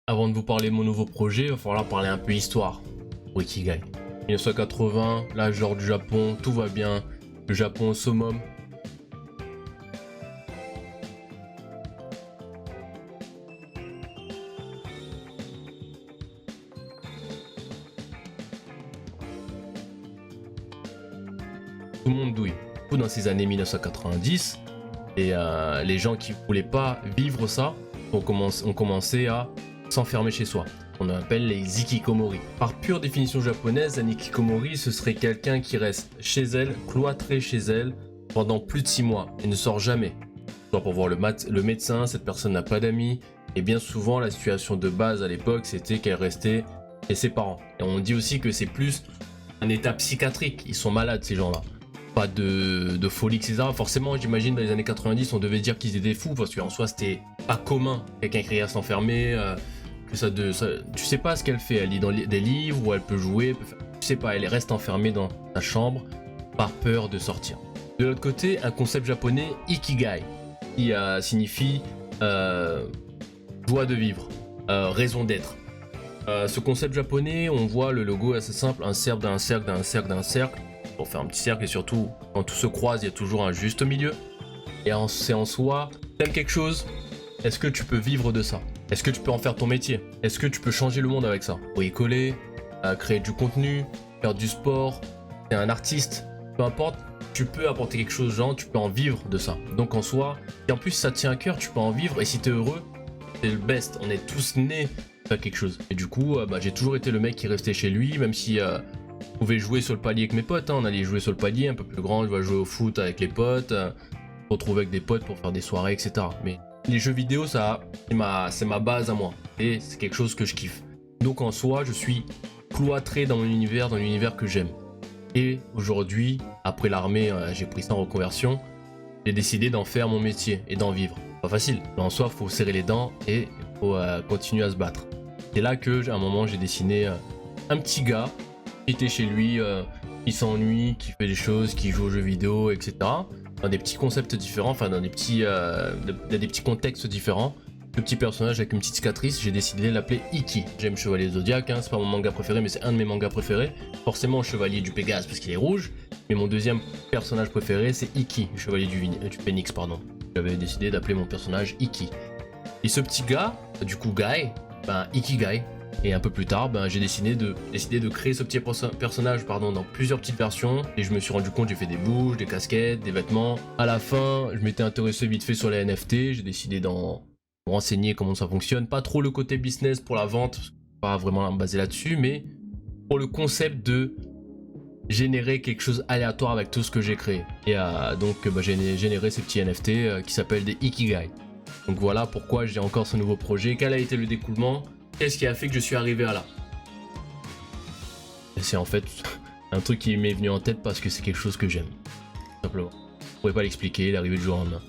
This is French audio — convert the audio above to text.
Avant de vous parler de mon nouveau projet, il va falloir parler un peu histoire pour Ikigai. 1980, l'âge d'or du Japon, tout va bien, le Japon au summum. Tout le monde douille. Tout dans ces années 1990, et les gens qui voulaient pas vivre ça ont commencé à s'enfermer chez soi. On appelle les ikikomori. Par pure définition japonaise, un ikikomori, ce serait quelqu'un qui reste chez elle, cloîtré chez elle, pendant plus de 6 mois et ne sort jamais. Soit pour voir le médecin, cette personne n'a pas d'amis, et bien souvent la situation de base à l'époque, c'était qu'elle restait chez ses parents. Et on dit aussi que c'est plus un état psychiatrique, ils sont malades ces gens-là. Pas de folie, etc. Forcément, j'imagine, dans les années 90, on devait dire qu'ils étaient fous, parce qu'en soi, c'était pas commun. Quelqu'un qui à s'enfermer, tu sais pas ce qu'elle fait. Elle lit dans des livres, ou elle peut jouer, tu sais pas, elle reste enfermée dans sa chambre, par peur de sortir. De l'autre côté, un concept japonais, Ikigai, qui signifie joie de vivre, raison d'être. Ce concept japonais, on voit le logo assez simple, un cercle d'un cercle d'un cercle d'un cercle, pour faire un petit cercle, et surtout, quand tout se croise, il y a toujours un juste milieu. Et c'est en soi, t'aimes quelque chose, est-ce que tu peux vivre de ça? Est-ce que tu peux en faire ton métier? Est-ce que tu peux changer le monde avec ça? Bricoler, créer du contenu, faire du sport, t'es un artiste, peu importe, tu peux apporter quelque chose aux gens, tu peux en vivre de ça. Donc en soi, et en plus ça te tient à cœur, tu peux en vivre, et si t'es heureux, c'est le best. On est tous nés pour faire quelque chose. Et du coup, j'ai toujours été le mec qui restait chez lui, même si je pouvais jouer sur le palier avec mes potes, hein. On allait jouer sur le palier un peu plus grand, je vais jouer au foot avec les potes, retrouver avec des potes pour faire des soirées, etc. Mais les jeux vidéo, c'est ma base à moi, et c'est quelque chose que je kiffe. Donc en soi, je suis cloîtré dans mon univers, dans l'univers que j'aime. Et aujourd'hui, après l'armée, j'ai pris ça en reconversion, j'ai décidé d'en faire mon métier et d'en vivre. Pas facile, mais en soi, faut serrer les dents et il faut continuer à se battre. C'est là que, à un moment, j'ai dessiné un petit gars qui était chez lui, qui s'ennuie, qui fait des choses, qui joue aux jeux vidéo, etc. Dans des petits concepts différents, enfin dans des petits contextes différents. Le petit personnage avec une petite cicatrice, j'ai décidé de l'appeler Iki. J'aime Chevalier Zodiac, hein, c'est pas mon manga préféré, mais c'est un de mes mangas préférés. Forcément Chevalier du Pégase parce qu'il est rouge, mais mon deuxième personnage préféré c'est Iki, Chevalier du Phénix, pardon. J'avais décidé d'appeler mon personnage Iki. Et ce petit gars, du coup Guy, Ikigai. Et un peu plus tard, j'ai décidé de créer ce petit personnage dans plusieurs petites versions. Et je me suis rendu compte, j'ai fait des bouches, des casquettes, des vêtements. À la fin, je m'étais intéressé vite fait sur les NFT. J'ai décidé d'en renseigner comment ça fonctionne. Pas trop le côté business pour la vente, parce que pas vraiment basé là-dessus, mais pour le concept de générer quelque chose aléatoire avec tout ce que j'ai créé. Et donc j'ai généré ces petits NFT qui s'appellent des Ikigai. Donc voilà pourquoi j'ai encore ce nouveau projet. Quel a été le découlement? Qu'est-ce qui a fait que je suis arrivé à là? Et c'est en fait un truc qui m'est venu en tête parce que c'est quelque chose que j'aime. Simplement. Je pourrais pas l'expliquer, il est arrivé du jour au lendemain.